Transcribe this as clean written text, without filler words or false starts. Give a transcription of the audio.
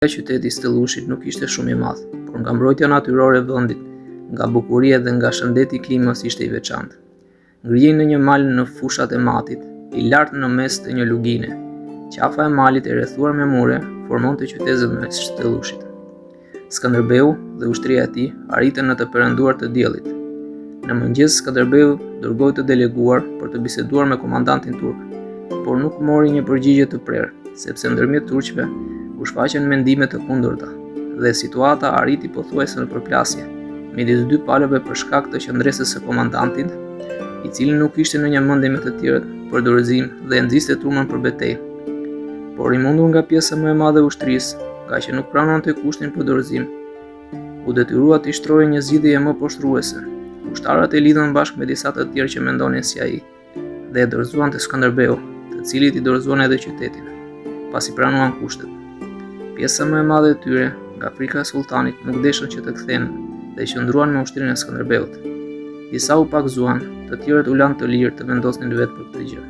Qyteti i Stellushit nuk ishte shumë i madh, por nga mbrojtja natyrore e vendit, nga bukuria dhe nga shëndeti i klimës ishte i veçantë. Ngriej në një mal në fushat e matit, i lartë në mes të një lugine. Qafa e malit e rrethuar me mure formonte qytetin e Stellushit. Skënderbeu dhe ushtria e tij arritën në të perënduar të diellit. Në mëngjes Skënderbeu dërgoi të deleguar për të biseduar me komandantin turk, por nuk mori një përgjigje të prerë, sepse ndërmjet turqve u shfaqen mendime të kundërta dhe situata arriti pothuajse në përplasje midis dy palëve për shkak të qëndresës së komandantit, i cili nuk ishte në një mendje me të tjerët për dorëzim dhe e nxiste turmën për betejë. Por i mundur nga pjesa më e madhe e ushtrisë, nga që nuk pranonte kushtin për dorëzim, u detyrua të shtrojë një zgjidhje më poshtruese. Ushtarët e lidhën bashkë me disa të tjerë që mendonin si ai dhe e dorëzuan te Skënderbeu, të cilit i dorëzuan edhe qytetin, pasi pranuan kushtet. Pjesa më e madhe e tyre, nga frika e sultanit, nuk deshën që të kthehen dhe qëndruan me ushtrinë e Skënderbeut. Disa u pakzuan, të tjerët u lanë të lirë të vendosnin vetë për këtë gjë.